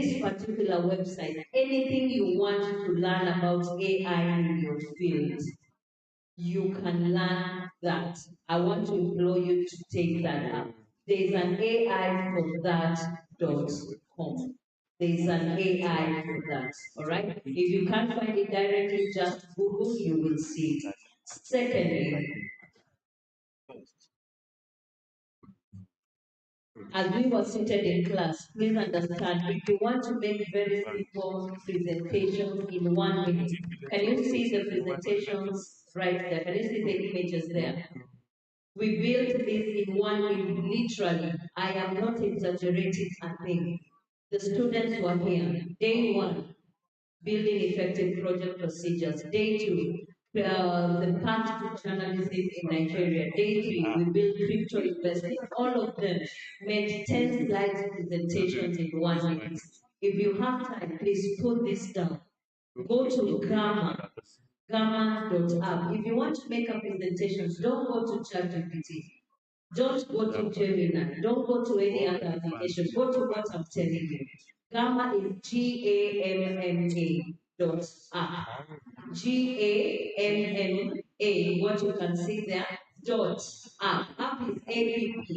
this particular website, anything you want to learn about AI in your field, you can learn that. I want to implore you to take that up. There's an AI for that.com. There's an AI for that. All right. If you can't find it directly, just Google, you will see it. Secondly, as we were seated in class, please understand, if you want to make very simple presentations in 1 minute, can you see the presentations right there? Can you see the images there? We built this in 1 minute, literally. I am not exaggerating a thing. The students were here. Day one, building effective project procedures. Day two, the path to journalism in Nigeria. Day three, we built crypto investing. All of them made 10 slides presentations in 1 minute. If you have time, please put this down. Go to gamma.app. If you want to make a presentation, don't go to ChatGPT. Don't go to Gemini. Don't go to any other application. Go to what I'm telling you. Gamma is GAMMA dot app. GAMMA, what you can see there, dot app. App is APP.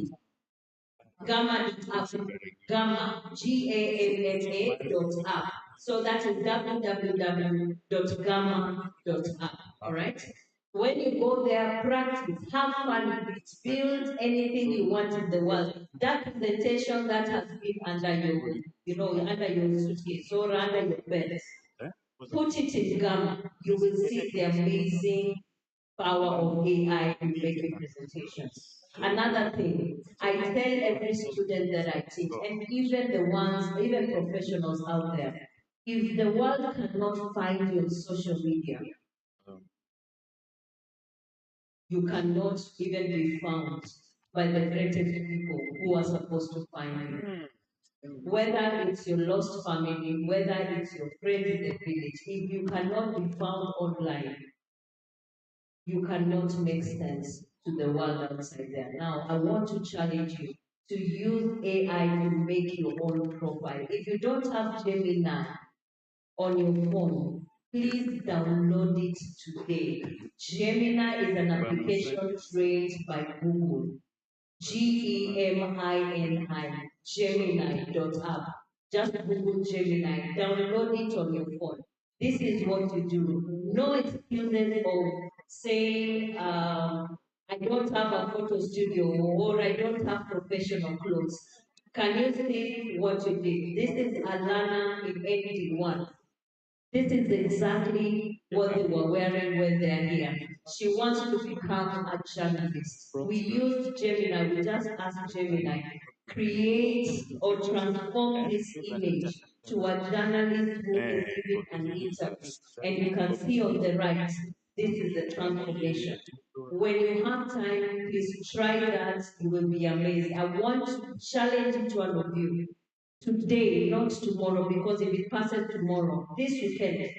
Gamma.app. Gamma, GAMMA.app. So that is www.gamma.app. All right? When you go there, practice, have fun with it, build anything you want in the world. That presentation that has been under under your suitcase or under your bed, put it in Gamma. You will see the amazing power of AI in making presentations. Another thing, I tell every student that I teach, and even professionals out there, if the world cannot find you on social media, you cannot even be found by the greatest people who are supposed to find you. Whether it's your lost family, whether it's your friends in the village, if you cannot be found online, you cannot make sense to the world outside there. Now, I want to challenge you to use AI to make your own profile. If you don't have Gemini on your phone, please download it today. Gemini is an application trained by Google. Gemini, Gemini.app. Just Google Gemini, download it on your phone. This is what you do. No excuses of saying, I don't have a photo studio or I don't have professional clothes. Can you see what you did? This is Alana in ND1. This is exactly what they were wearing when they are here. She wants to become a journalist. We used Gemini, we just asked Gemini, create or transform this image to a journalist who is giving an interview. And you can see on the right, this is the transformation. When you have time, please try that. You will be amazed. I want to challenge each one of you today, not tomorrow, because if it passes tomorrow, this weekend,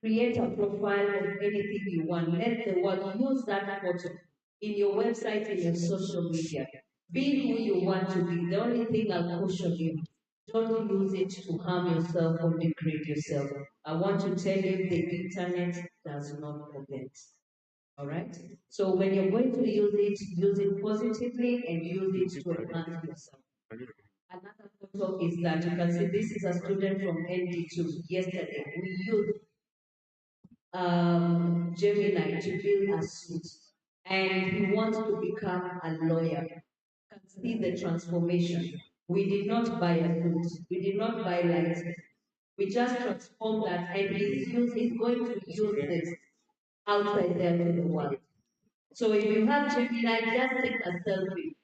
create a profile of anything you want. Let the world use that photo in your website, in your social media. Be who you want to be. The only thing I'll caution you, don't use it to harm yourself or degrade yourself. I want to tell you the internet does not forget. All right? So when you're going to use it positively and use it to enhance yourself. Another photo is that you can see this is a student from ND2. Yesterday, we used Gemini to build a suit, and he wants to become a lawyer. You can see the transformation. We did not buy a suit. We did not buy lights. We just transformed that, and he's going to use this outside there to the world. So if you have Gemini, just take a selfie.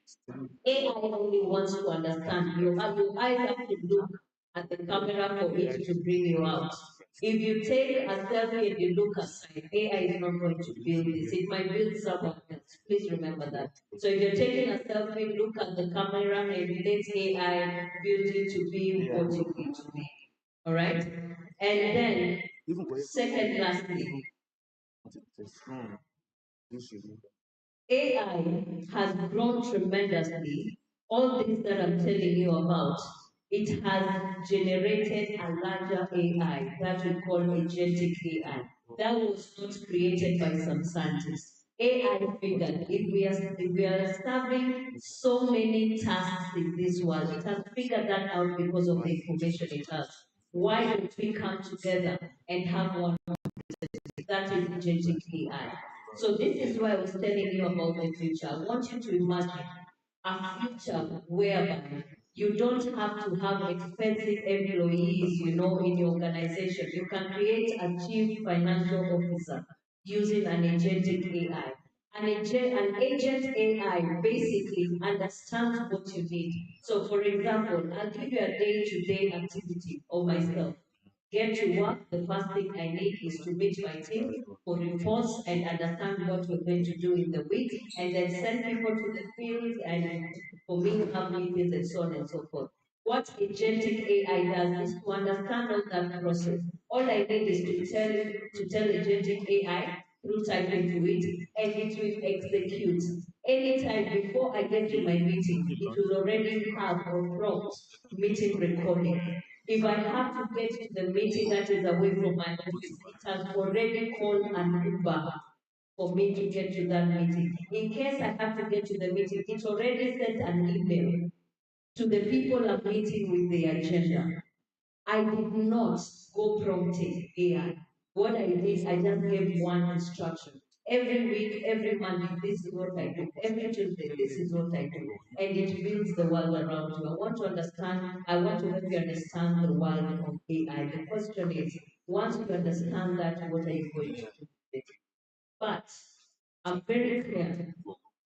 AI only wants to understand you. You either have to look at the camera for it to bring you out. If you take a selfie and you look aside, AI is not going to build this. It might build someone else. Please remember that. So if you're taking a selfie, look at the camera and let AI build it to be what you need to be. All right? And then, second, lastly, AI has grown tremendously. All this that I'm telling you about it has generated a larger AI that we call agentic AI. That was not created by some scientists. AI figured if we are serving so many tasks in this world, it has figured that out because of the information it has. Why don't we come together and have one that is agentic AI? So this is why I was telling you about the future. I want you to imagine a future whereby you don't have to have expensive employees, in your organization. You can create a chief financial officer using an agentic AI. An agent AI basically understands what you need. So, for example, I'll give you a day-to-day activity of myself. Get to work, the first thing I need is to meet my team for reports and understand what we're going to do in the week, and then send people to the field and for me to have meetings and so on and so forth. What agentic AI does is to understand all that process. All I need is to tell agentic AI through typing to it, and it will execute. Anytime before I get to my meeting, it will already have a prompt meeting recording. If I have to get to the meeting that is away from my office, it has already called an Uber for me to get to that meeting. In case I have to get to the meeting, it already sent an email to the people I'm meeting with the agenda. I did not go prompting AI. What I did, I just gave one instruction. Every week, every Monday, this is what I do. Every Tuesday, this is what I do. And it builds the world around you. I want to help you understand the world of AI. The question is, once you understand that, what are you going to do with it? But I'm very clear.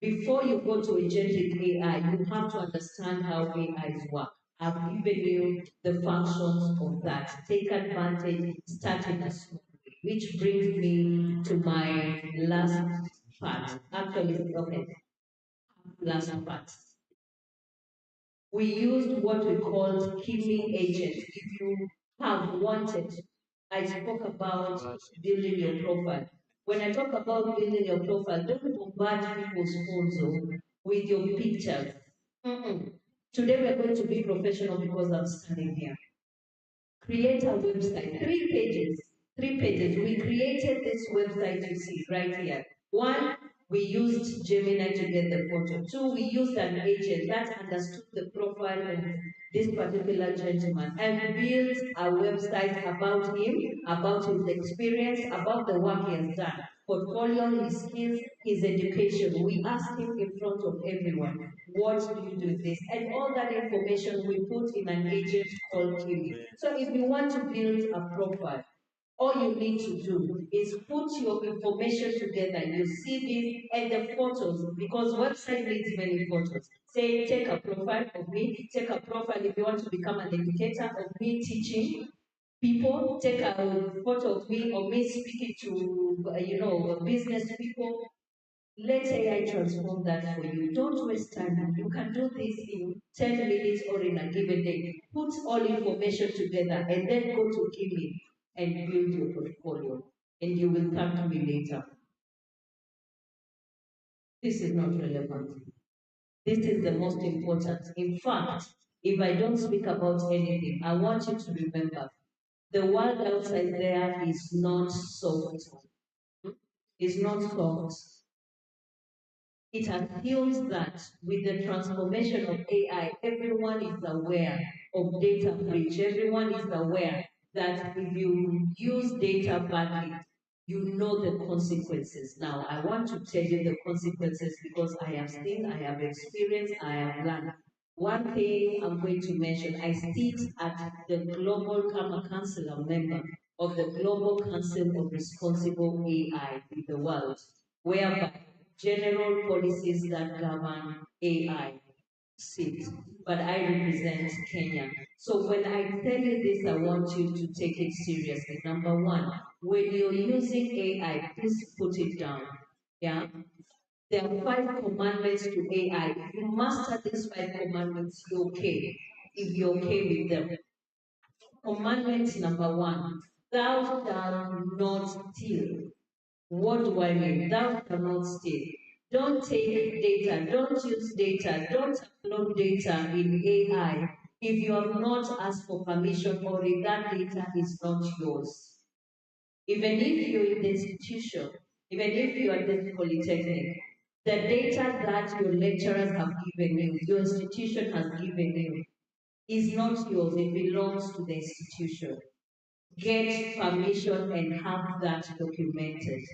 Before you go to agentic AI, you have to understand how AIs work. I've given you the functions of that. Take advantage, starting a small way, which brings me to my last part. Actually, okay, last part. We used what we called killing agents. If you have wanted, I spoke about building your profile. When I talk about building your profile, don't bombard people's phones with your pictures. Mm-mm. Today we're going to be professional because I'm standing here. Create a website, 3 pages. 3 pages. We created this website you see right here. One, we used Gemini to get the photo. Two, we used an agent that understood the profile of this particular gentleman and built a website about him, about his experience, about the work he has done, portfolio, his skills, his education. We asked him in front of everyone, what do you do with this? And all that information we put in an agent called Kiwi. So if you want to build a profile, all you need to do is put your information together, your CV and the photos, because website needs many photos. Say, take a profile of me, take a profile if you want to become an educator of me teaching people, take a photo of me speaking to, business people. Let AI transform that for you. Don't waste time. You can do this in 10 minutes or in a given day. Put all information together and then go to Kimi and build your portfolio. And you will come to me later. This is not relevant. This is the most important. In fact, if I don't speak about anything, I want you to remember the world outside there is not soft. It's not soft. It assumes that with the transformation of AI, everyone is aware of data breach. Everyone is aware that if you use data badly, you know the consequences. Now, I want to tell you the consequences because I have seen, I have experienced, I have learned. One thing I'm going to mention, I sit at the Global Karma Council, I'm member of the Global Council of Responsible AI in the world, whereby general policies that govern AI sit, but I represent Kenya. So when I tell you this, I want you to take it seriously. Number one, when you're using AI, please put it down. Yeah? There are 5 commandments to AI. If you master these 5 commandments, you're okay. If you're okay with them. Commandment number one, thou shalt not steal. What do I mean? Thou shalt not steal. Don't take data, don't use data, don't upload data in AI if you have not asked for permission or if that data is not yours. Even if you're in the institution, even if you are at the polytechnic, the data that your lecturers have given you, your institution has given you, is not yours, it belongs to the institution. Get permission and have that documented.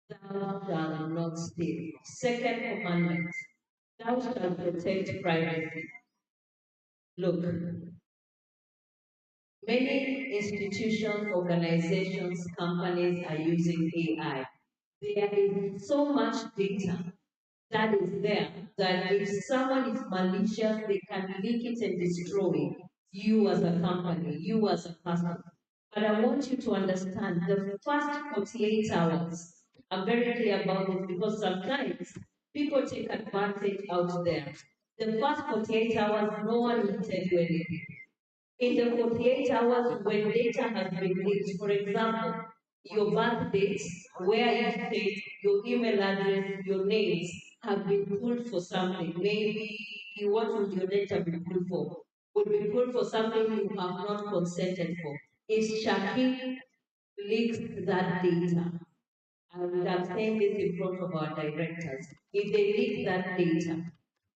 Thou shalt not steal. Second commandment, thou shalt protect privacy. Look, many institutions, organizations, companies are using AI. There is so much data that is there that if someone is malicious, they can leak it and destroy you as a company, you as a person. But I want you to understand the first 48 hours. I'm very clear about this because sometimes people take advantage out there. The first 48 hours, no one will tell you anything. In the 48 hours when data has been leaked, for example, your birth dates, where you stayed, your email address, your names have been pulled for something. Maybe what would your data be pulled for? Would be pulled for something you have not consented for. If Shaki leaks that data, and I'm saying this in front of our directors, if they leak that data,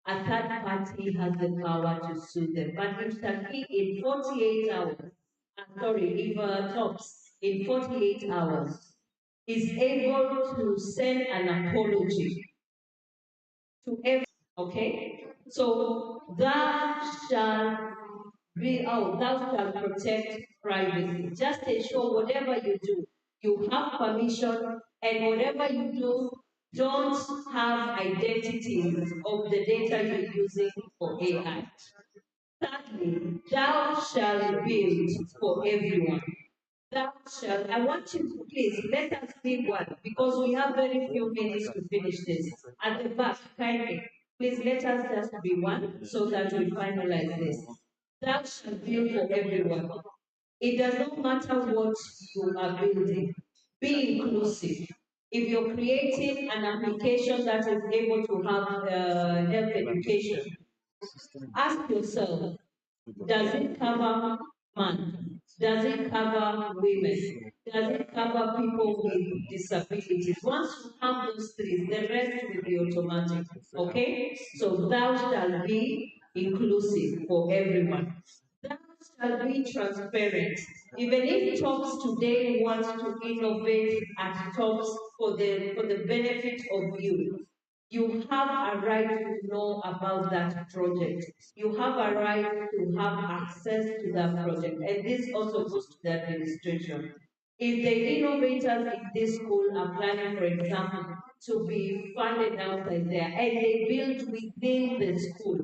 a third party has the power to sue them. But if Shaki in 48 hours, if TOPS in 48 hours is able to send an apology to every, okay? So thou shalt protect privacy. Just ensure whatever you do, you have permission, and whatever you do, don't have identities of the data you're using for AI. Thirdly, thou shalt build for everyone. Thou shalt, I want you to please let us be one because we have very few minutes to finish this. At the back, kindly, please let us just be one so that we finalize this. Thou shalt build for everyone. It does not matter what you are building. Be inclusive. If you're creating an application that is able to have health education, ask yourself, does it cover men? Does it cover women? Does it cover people with disabilities? Once you have those three, the rest will be automatic. Okay? So thou shalt be inclusive for everyone. Thou shalt be transparent. Even if TOPS today wants to innovate at TOPS for the benefit of you have a right to know about that project. You have a right to have access to that project. And this also goes to the administration. If the innovators in this school are planning, for example, to be funded outside there and they build within the school,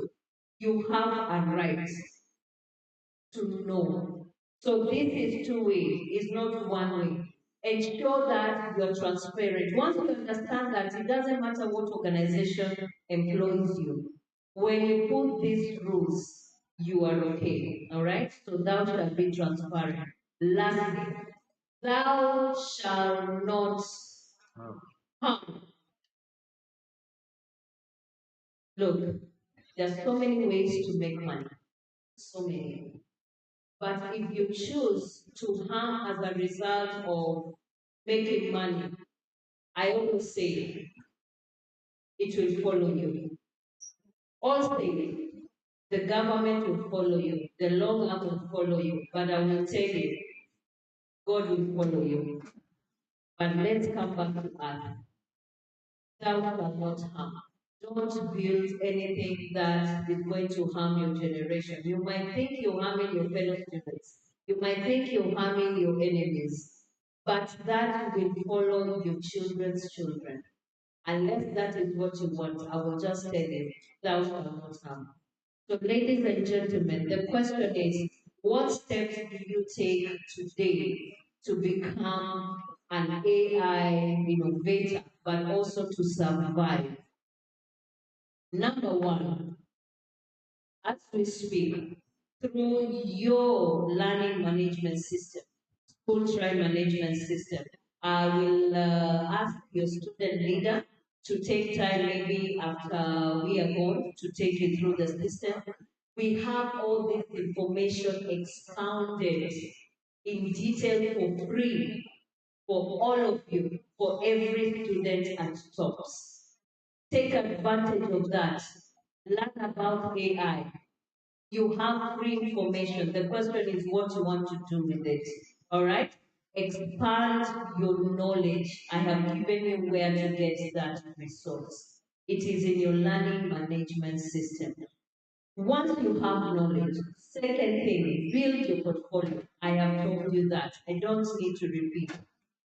you have a right to know. So this is two ways, it's not one way. Ensure that you're transparent. Once you understand that it doesn't matter what organization employs you, when you put these rules, you are okay. All right? So thou shalt be transparent. Lastly, thou shalt not harm. Look, there's so many ways to make money. So many. But if you choose to harm as a result of making money, I always say it will follow you. Also, the government will follow you, the law will follow you, but I will tell you, God will follow you. But let's come back to us. Thou shalt not harm. Don't build anything that is going to harm your generation. You might think you're harming your fellow students. You might think you're harming your enemies. But that will follow your children's children. Unless that is what you want, I will just tell you, thou shalt not harm. So, ladies and gentlemen, the question is, what steps do you take today to become an AI innovator, but also to survive? Number one, as we speak, through your learning management system, school trial management system, I will ask your student leader to take time maybe after we are gone to take you through the system We have all this information expounded in detail for free for all of you, for every student at TOPS. Take advantage of that. Learn about AI. You have free information. The question is what you want to do with it. All right? Expand your knowledge. I have given you where to get that resource. It is in your learning management system. Once you have knowledge, second thing, build your portfolio. I have told you that. I don't need to repeat.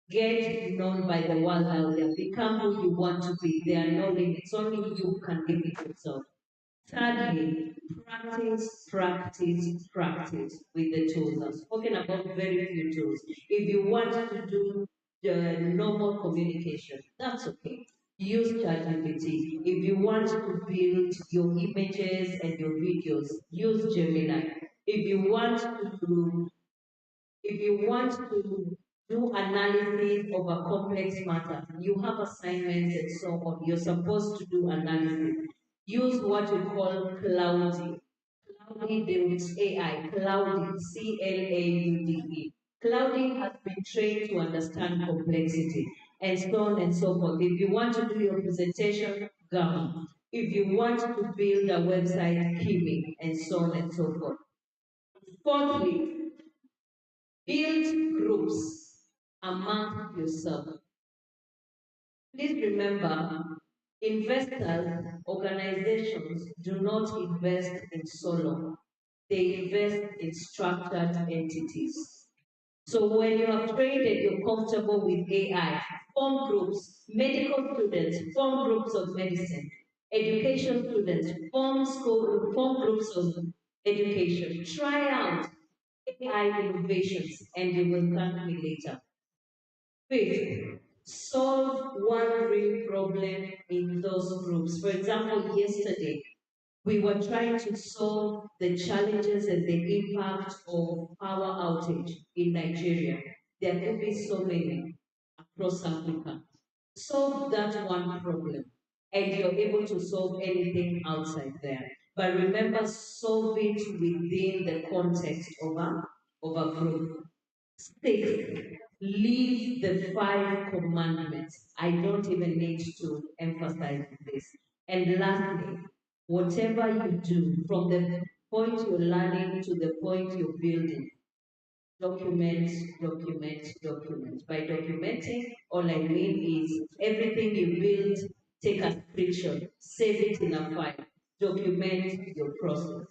Get known by the world out there. Become who you want to be. There are no limits. Only you can limit yourself. Thirdly, practice, practice, practice with the tools. I've spoken about very few tools. If you want to do the normal communication, that's okay. Use ChatGPT. If you want to build your images and your videos, use Gemini. If you want to if you want to do analysis of a complex matter, you have assignments and so on, you're supposed to do analysis. Use what we call cloudy. Cloudy builds AI, Cloudy, Claude. Cloudy has been trained to understand complexity and so on and so forth. If you want to do your presentation, Gamma. If you want to build a website, Kimi, and so on and so forth. Fourthly, build groups among yourself. Please remember, investors, organizations do not invest in solo. They invest in structured entities. So when you are trained and you're comfortable with AI, form groups, medical students, form groups of medicine, education students, form groups of education. Try out AI innovations and you will thank me later. Fifth, solve one real problem in those groups. For example, yesterday, we were trying to solve the challenges and the impact of power outage in Nigeria. There could be so many across Africa. Solve that one problem, and you're able to solve anything outside there. But remember, solve it within the context of a group. Six, leave the five commandments. I don't even need to emphasize this. And lastly, whatever you do, from the point you're learning to the point you're building, document, document, document. By documenting, all I mean is everything you build, take a screenshot, save it in a file, document your process.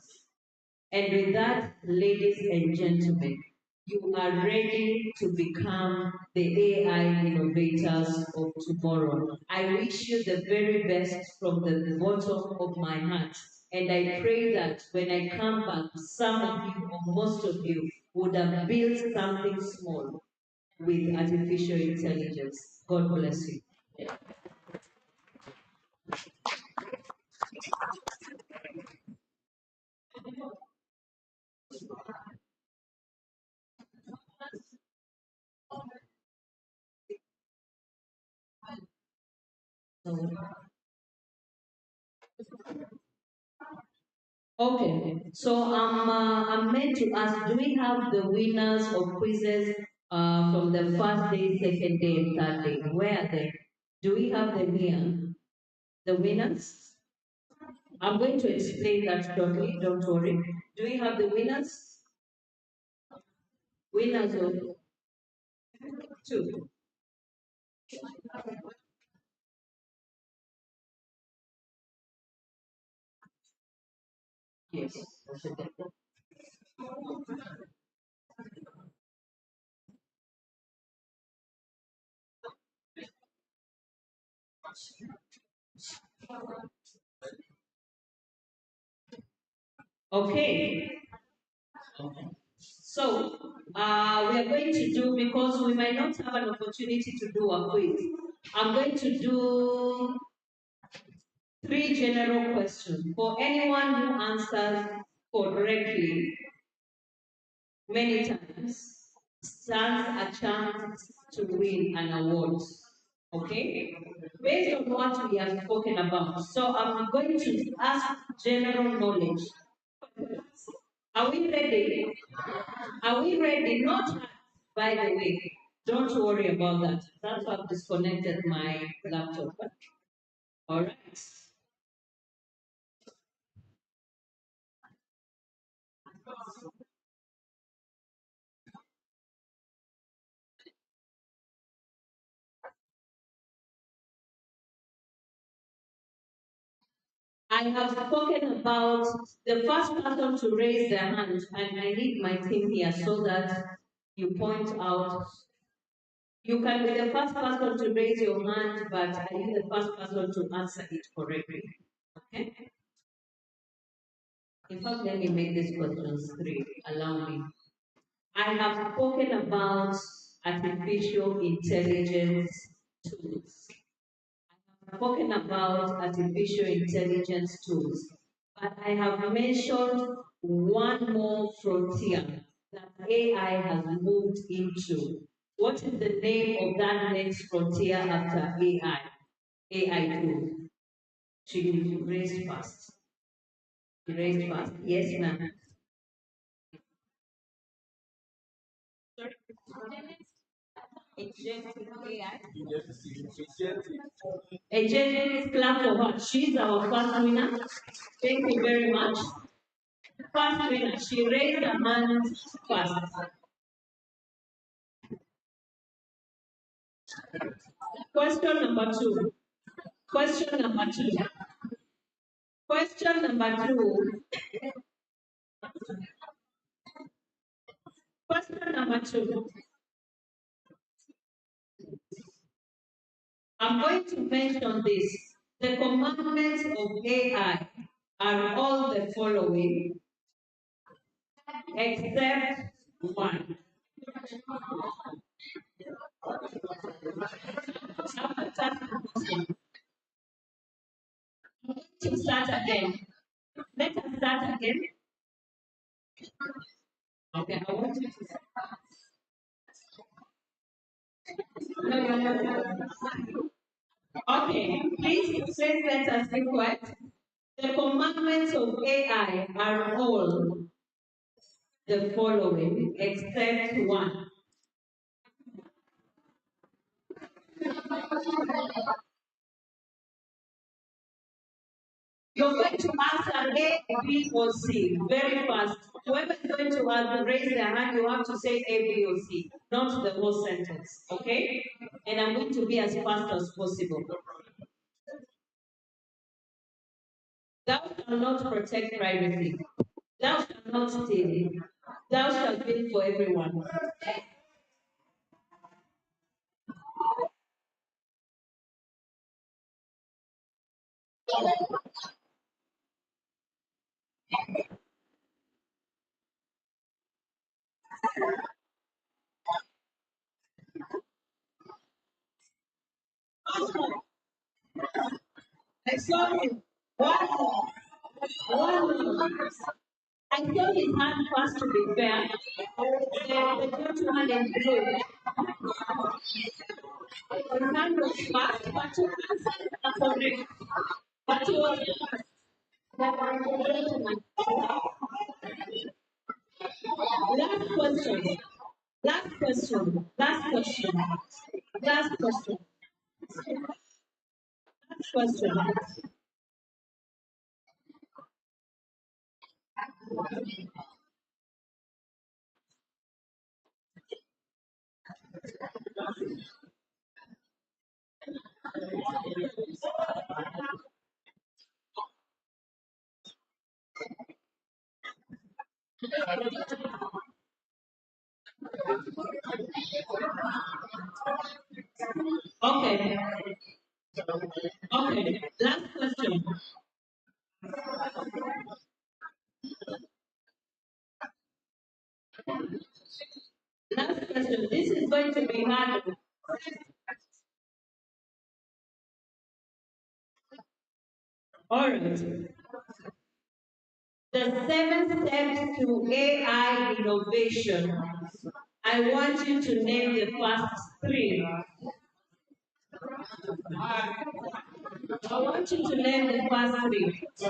And with that, ladies and gentlemen, you are ready to become the AI innovators of tomorrow. I wish you the very best from the bottom of my heart. And I pray that when I come back, some of you or most of you would have built something small with artificial intelligence. God bless you. Okay, so I'm meant to ask, do we have the winners of quizzes from the first day, second day, and third day? Where are they? Do we have them here? The winners? I'm going to explain that shortly, don't worry. Do we have the winners? Winners of two. Yes. Okay. So, we are going to do, because we might not have an opportunity to do a quiz, I'm going to do three general questions. For anyone who answers correctly many times, stands a chance to win an award. Okay? Based on what we have spoken about. So I'm going to ask general knowledge Are we ready? Are we ready? Not by the way. Don't worry about that. That's why I've disconnected my laptop. All right. I have spoken about the first person to raise their hand, and I need my team here so that you point out. You can be the first person to raise your hand, but are you the first person to answer it correctly? Okay? In fact, let me make these questions three. Allow me. I have spoken about artificial intelligence tools. I have spoken about artificial intelligence tools, but I have mentioned one more frontier that AI has moved into. What is the name of that next frontier after AI? AI tool. She raised fast. She raised fast. Yes, ma'am. Sorry. Agentic AI. Agentic clap for her. She's our first winner. Thank you very much. First winner. She raised her hand first. Question number two. Question number two. Question number two. Question number two. I'm going to mention this. The commandments of AI are all the following, except one. To start again. Let us start again. Okay, I want you to start. No, no, no, no. Okay, please let us be quiet. The commandments of AI are all the following, except one. You're going to answer A, B, or C very fast. Whoever is going to raise their hand, you have to say A, B, or C, not the whole sentence. Okay? And I'm going to be as fast as possible. Thou shalt not protect privacy. Thou shalt not steal. Thou shalt build for everyone. I saw him. One. I saw his hand first to be fair. The gentleman in blue. His hand was fast, but two answers are correct. But he was fast. The gentleman. Last question. Last question. Last question. Last question. Last question. Okay. Okay. Last question. Last question. This is going to be hard. All right. The 7 steps to AI innovation. I want you to name the first three. I want you to name the first three. It's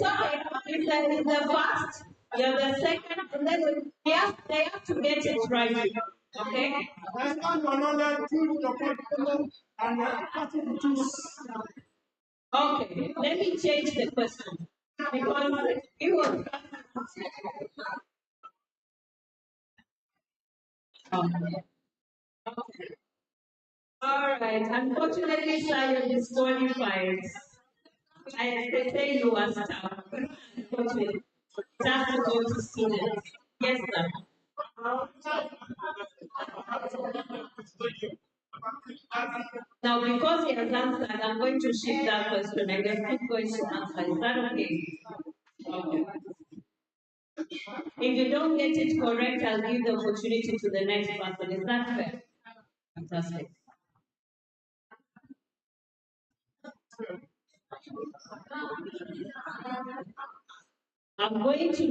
okay. If the first, you're the second, and then they have to get it right. Okay? Okay, let me change the question. Because it was. Okay. All right. Unfortunately, sir, you're disqualified. They say you are staff. Unfortunately, just to go to students. Yes, sir. Now, because he has answered, I'm going to shift that question and you're not going to answer. Is that okay? Okay. If you don't get it correct, I'll give the opportunity to the next person. Is that fair? Fantastic. I'm going to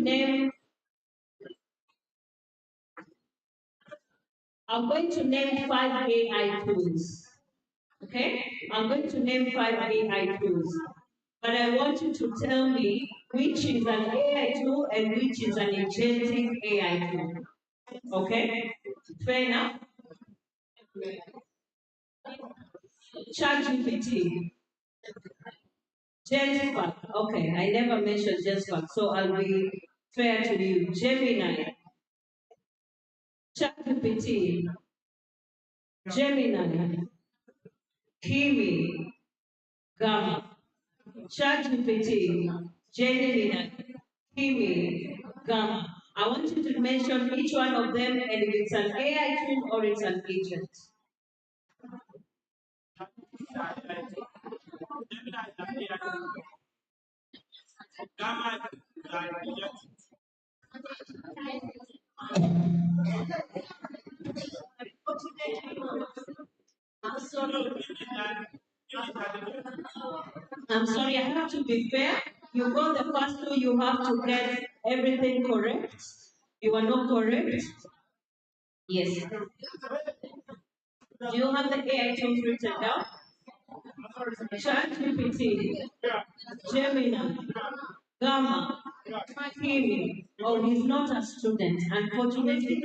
name five AI tools. Okay? I'm going to name five AI tools. But I want you to tell me which is an AI tool and which is an agentic AI tool. Okay? Fair enough? ChatGPT. Genspark. Okay, I never mentioned Genspark, so I'll be fair to you. Gemini. ChatGPT. Gemini. Kimi. Gamma. ChatGPT. Gemini. Kimi. Gamma. I want you to mention each one of them and if it's an AI tool or it's an agent. I'm sorry, I have to be fair. You got the first two, you have to get everything correct. You are not correct. Yes. Do you have the AI tools written down? ChatGPT, Gemini, Gamma, Kimi. Oh, he's not a student, unfortunately.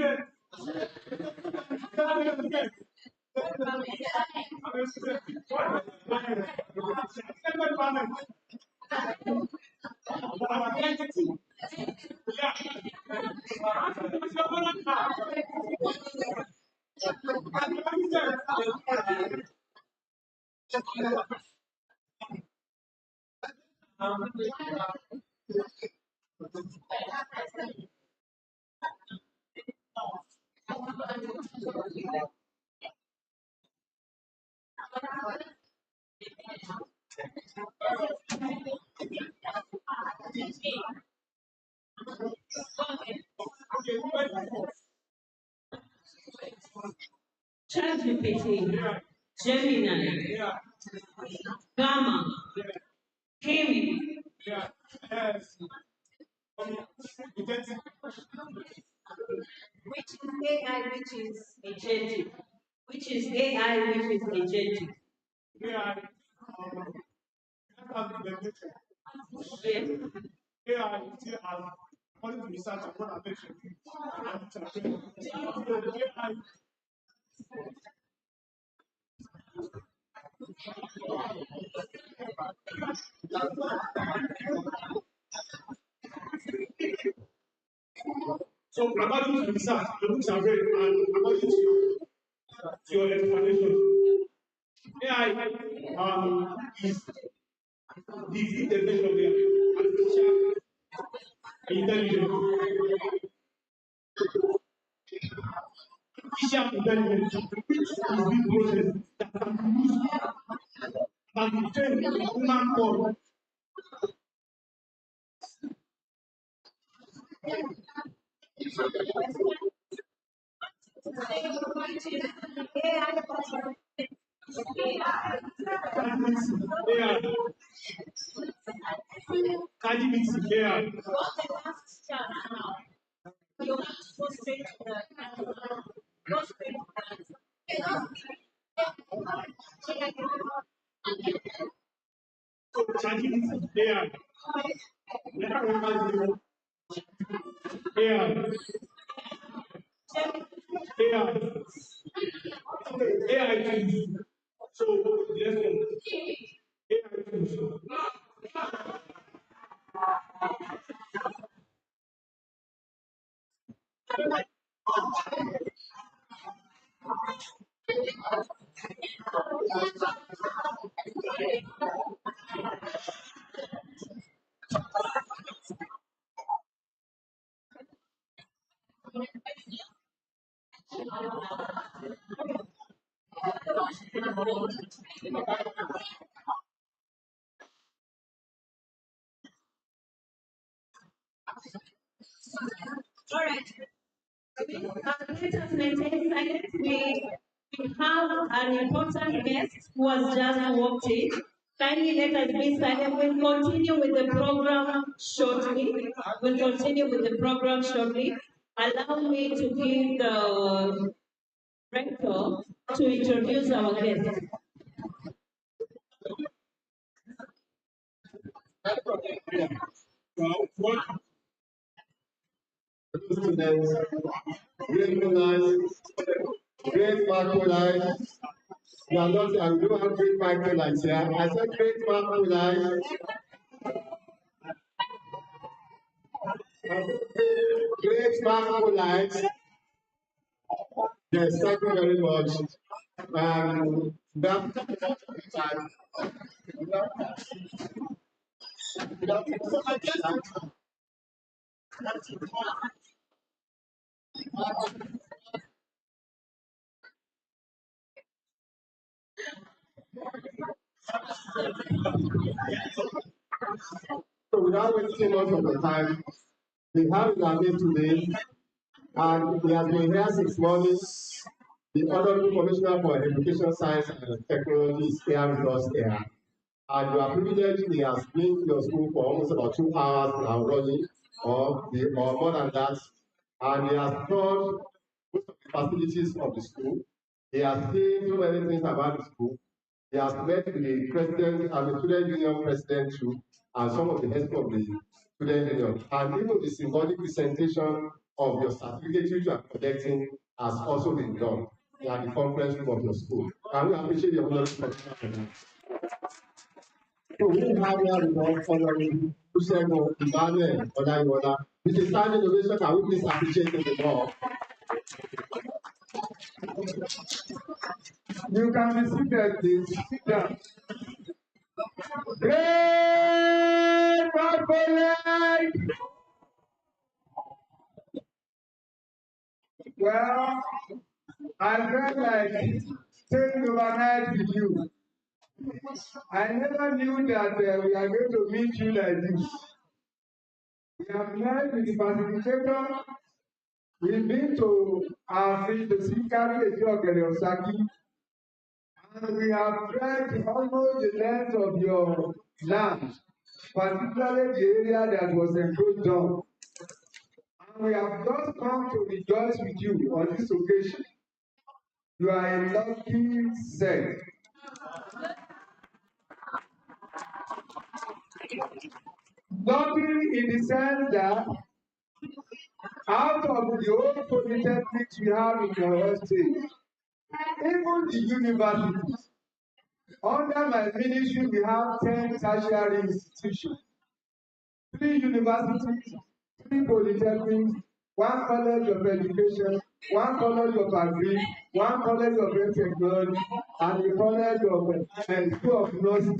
ChatGPT, Gemini, Gamma, Kimi. Which is AI, which is agentic. Which is AI, which is agentic. AI. AI still has according to research and what I mentioned. So according to research, the books are read and according to your explanation, AI is the fifth definition of the artificial intelligence. Artificial intelligence is the process that can be trained in human code. AI. AI. AI. AI tools. So, yes, AI tools. All right. Let us maintain silence. We have an important guest who has just walked in. Kindly let us be silent. We'll continue with the program shortly. We'll continue with the program shortly. Allow me to give the rector to introduce our guest. Well, what students, great minds, great macro life. You are not, I do have great macro lives here. I said great macro life, great macro lives. Yes, thank you very much. That, so without wasting much of the time, we have in our midst today, and he has been here since morning. The Honorable Commissioner for Education, Science and Technology is here with us here. And you are privileged, he has been to your school for almost about 2 hours now running, or more than that. And he has toured most of the facilities of the school. He has seen so many things about the school. He has met with the president and the student union president too, and some of the heads of the student union. And even the symbolic presentation of your certificate which you are collecting has also been done at the conference room of your school. And we appreciate the honorable commissioner for that. So we have here with us honorable Olusegun Emmanuel Olayiwola. With a standing ovation, can we please appreciate him the more? you can be seated, please. Sit down. Great Papalite! Well, I felt like staying overnight with you. I never knew that we are going to meet you like this. We have met with the facilitator. We've been to our field to see Kábíyèsí Ọ̀gẹ̀dẹ̀ Ọ̀ṣákí. And we have trekked almost the length of your land, particularly the area that was encroached on. And we have just come to rejoice with you on this occasion. You are a lucky set. Lucky in the sense that out of the old polytechnics we have in our state, even the universities, under my ministry we have 10 tertiary institutions, 3 universities, 3 polytechnics, 1 college of education, 1 college of agri, 1 college of health technology, and a college of school of nursing.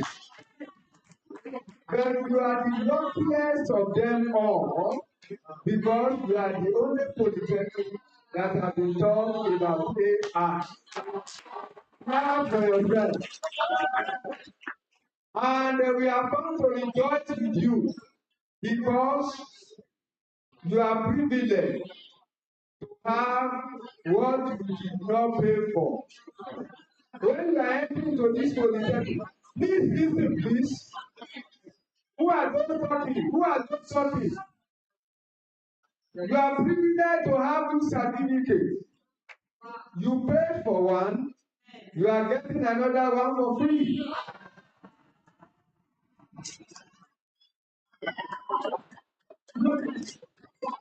But you are the luckiest of them all because you are the only polytechnic that has been taught about AI. Proud for yourself. And we are come to rejoice with you because you are privileged to have what you did not pay for. When you are entering to this polytechnic, please listen, please. Who are those talking? Who are those talking? You are privileged to have two certificates. You paid for one, you are getting another one for free.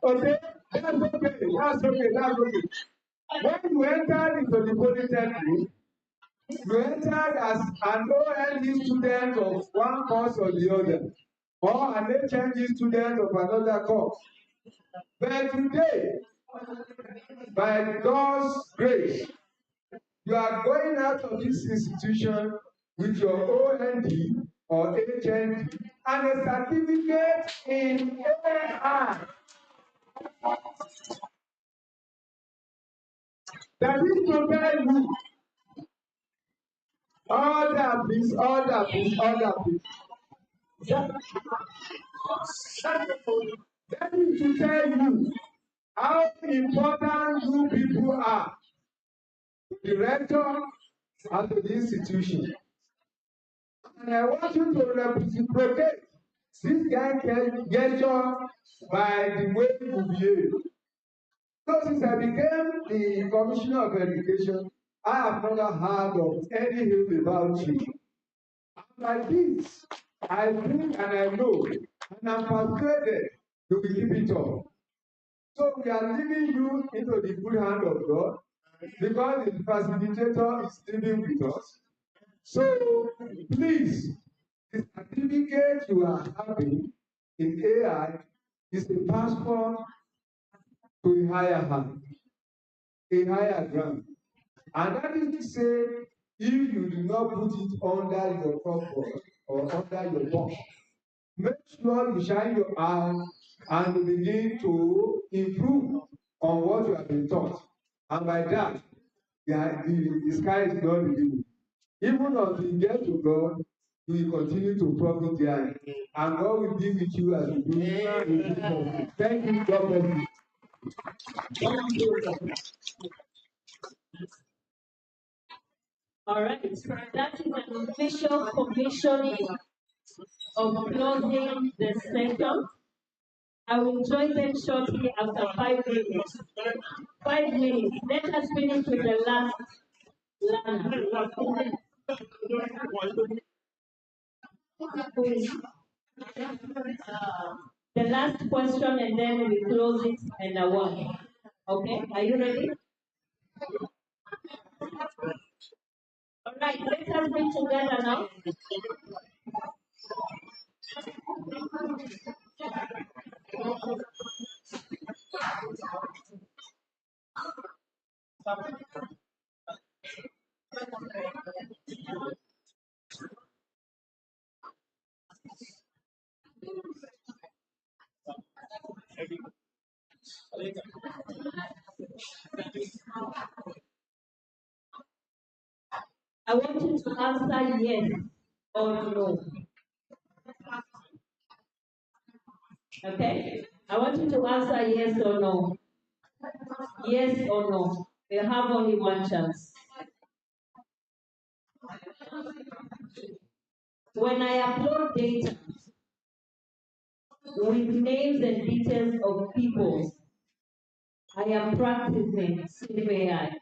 Okay, that's okay, that's okay, that's okay. When you entered into the Polytechnic, you entered as an OND student of one course or the other, or an HND student of another course. But today, by God's grace, you are going out of this institution with your OND or HND and a certificate in AI. That is to tell you, order please, order please, order please. That is to tell you how important you people are to the rector and to the institution. And I want you to reciprocate this guy gesture by the way you behave. So since I became the Commissioner of Education, I have never heard of any hate about you. And like this, I think and I know, and I'm persuaded you will keep it up. So we are leaving you into the good hand of God because the facilitator is living with us. So please, the certificate you are having in AI is a passport to a higher hand, a higher ground. And that is to say, if you do not put it under your comfort or under your box, make sure you shine your eye and begin to improve on what you have been taught. And by that, the sky is not the limit. Even until you get to God, you will continue to profit there. And God will be with you as you do. Thank you, God bless you. All right. That is an official commissioning of closing the session. I will join them shortly after 5 minutes. 5 minutes. Let us finish with the last learner. The last question, and then we close it and a one. Okay, are you ready? All right, let us be together now. I want you to answer yes or no. Okay? I want you to answer yes or no. Yes or no. You have only one chance. When I upload data with names and details of people, I am practicing safe AI.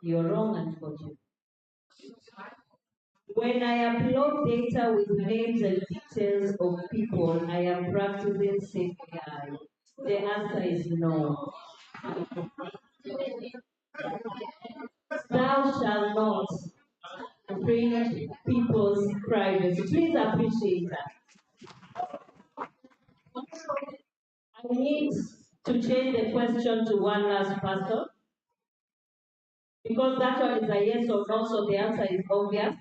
You're wrong, unfortunately. When I upload data with names and details of people, I am practicing safe AI. The answer is no. Thou shalt not infringe people's privacy. Please appreciate that. I need to change the question to one last person because that one is a yes or no, so the answer is obvious.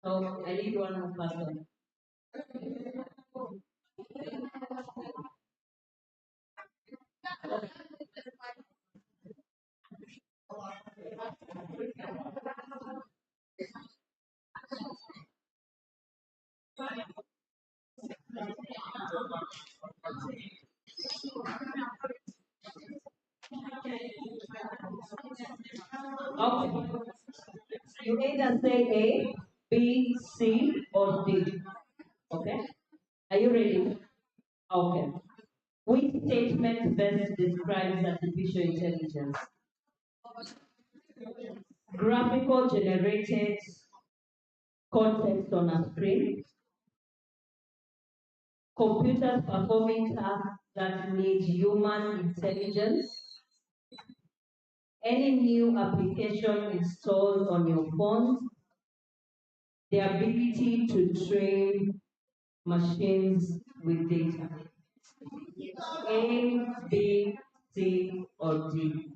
So I need one more person. Okay. You either say A, B, C, or D. Okay? Are you ready? Okay. Which statement best describes artificial intelligence? Graphical generated context on a screen, computers performing tasks that need human intelligence, any new application installed on your phone, the ability to train machines with data. A, B, C, or D?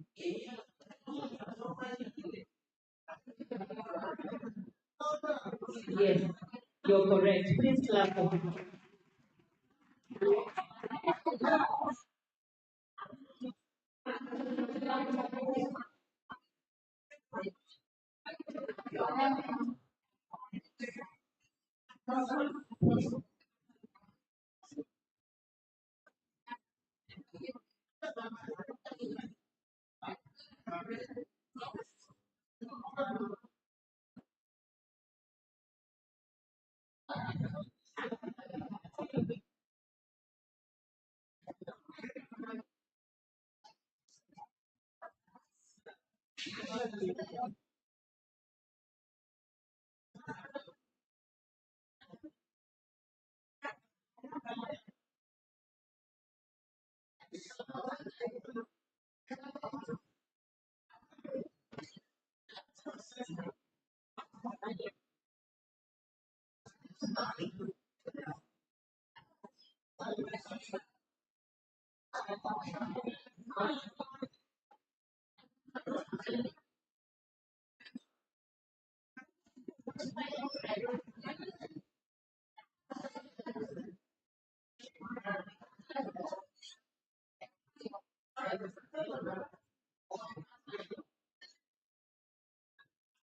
Yes, you're correct. Please clap for me.